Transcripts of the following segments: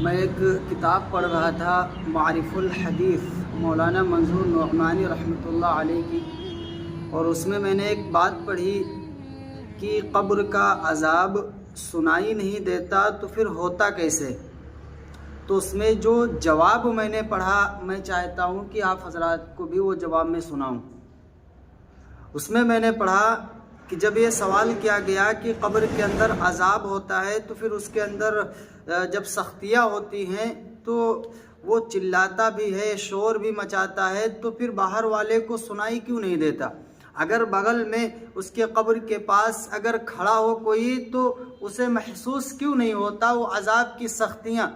मैं एक किताब पढ़ रहा था मारिफुल हदीस मौलाना मंजूर नोअमानी रहमतुल्लाह अलैह की, और उसमें मैंने एक बात पढ़ी कि कब्र का अज़ाब सुनाई नहीं देता तो फिर होता कैसे। तो उसमें जो जवाब मैंने पढ़ा, मैं चाहता हूँ कि आप हजरात को भी वो जवाब मैं सुनाऊँ। उसमें मैंने पढ़ा कि जब ये सवाल किया गया कि कब्र के अंदर अज़ाब होता है तो फिर उसके अंदर जब सख्तियाँ होती हैं तो वो चिल्लाता भी है, शोर भी मचाता है, तो फिर बाहर वाले को सुनाई क्यों नहीं देता। अगर बगल में उसके कब्र के पास अगर खड़ा हो कोई तो उसे महसूस क्यों नहीं होता वो अज़ाब की सख्तियाँ।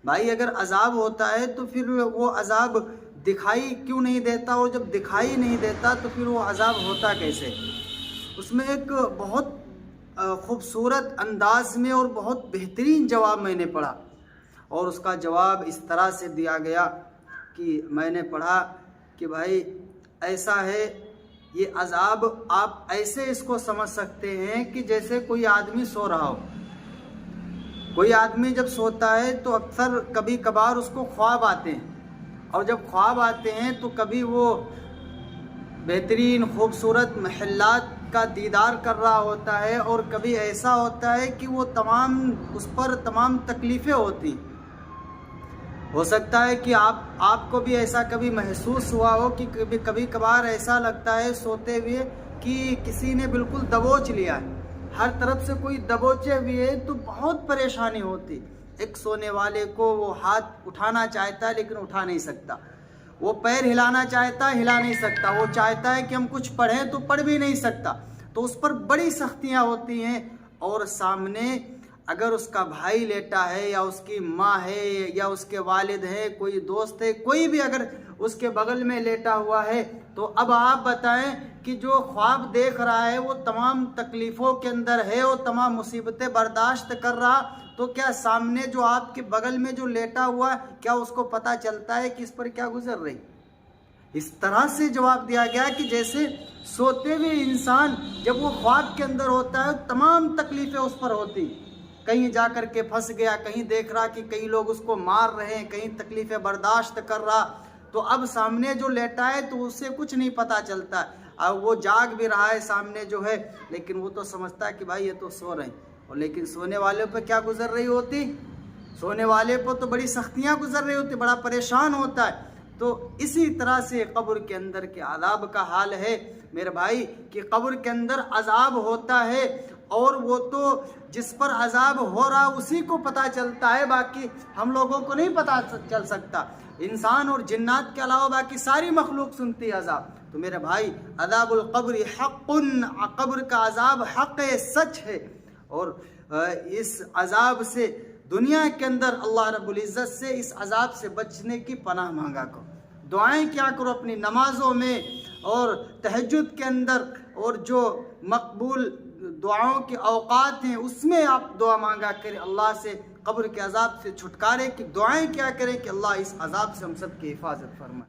भाई अगर अज़ाब होता है तो फिर वो अज़ाब दिखाई क्यों नहीं देता, और जब दिखाई नहीं देता तो फिर वो अज़ाब होता कैसे। उसमें एक बहुत खूबसूरत अंदाज में और बहुत बेहतरीन जवाब मैंने पढ़ा, और उसका जवाब इस तरह से दिया गया कि मैंने पढ़ा कि भाई ऐसा है, ये अज़ाब आप ऐसे इसको समझ सकते हैं कि जैसे कोई आदमी सो रहा हो। कोई आदमी जब सोता है तो अक्सर कभी कभार उसको ख्वाब आते हैं, और जब ख्वाब आते हैं तो कभी वो बेहतरीन खूबसूरत महल्लात का दीदार कर रहा होता है, और कभी ऐसा होता है कि वो उस पर तमाम तकलीफ़ें होती। हो सकता है कि आपको भी ऐसा कभी महसूस हुआ हो कि कभी कभार ऐसा लगता है सोते हुए कि किसी ने बिल्कुल दबोच लिया है, हर तरफ से कोई दबोचे हुए है, तो बहुत परेशानी होती। एक सोने वाले को वो हाथ उठाना चाहता है लेकिन उठा नहीं सकता, वो पैर हिलाना चाहता है, हिला नहीं सकता, वो चाहता है कि हम कुछ पढ़ें तो पढ़ भी नहीं सकता। तो उस पर बड़ी सख्तियां होती हैं, और सामने अगर उसका भाई लेटा है या उसकी माँ है या उसके वालिद है, कोई दोस्त है, कोई भी अगर उसके बगल में लेटा हुआ है, तो अब आप बताएं कि जो ख्वाब देख रहा है वो तमाम तकलीफ़ों के अंदर है, वो तमाम मुसीबतें बर्दाश्त कर रहा, तो क्या सामने जो आपके बगल में जो लेटा हुआ है, क्या उसको पता चलता है कि इस पर क्या गुजर रही। इस तरह से जवाब दिया गया कि जैसे सोते हुए इंसान जब वो ख्वाब के अंदर होता है तमाम तकलीफ़ें उस पर होती, कहीं जा कर के फंस गया, कहीं देख रहा कि कई लोग उसको मार रहे हैं, कहीं तकलीफ़ें बर्दाश्त कर रहा, तो अब सामने जो लेटा है तो उससे कुछ नहीं पता चलता। अब वो जाग भी रहा है सामने जो है, लेकिन वो तो समझता है कि भाई ये तो सो रहे हैं, और लेकिन सोने वाले पर क्या गुजर रही होती, सोने वाले पर तो बड़ी सख्तियाँ गुजर रही होती, बड़ा परेशान होता है। तो इसी तरह से कब्र के अंदर के अज़ाब का हाल है मेरे भाई, कि कब्र के अंदर अज़ाब होता है, और वो तो जिस पर अज़ाब हो रहा उसी को पता चलता है, बाकी हम लोगों को नहीं पता चल सकता। इंसान और जिन्नात के अलावा बाकी सारी मखलूक सुनती है अज़ाब। तो मेरे भाई अज़ाबुल क़ब्र हक़्क़ुन, कब्र का अज़ाब हक़ है, सच है, और इस अज़ाब से दुनिया के अंदर अल्लाह रब्बुल इज़्ज़त से इस अज़ाब से बचने की पनाह मांगा करो, दुआएं क्या करो अपनी नमाज़ों में और तहज्जुद के अंदर, और जो मकबूल दुआओं के औकात हैं उसमें आप दुआ मांगा करें अल्लाह से कब्र के अज़ाब से छुटकारे की दुआएं क्या करें कि अल्लाह इस अज़ाब से हम सब की हिफाजत फरमाए।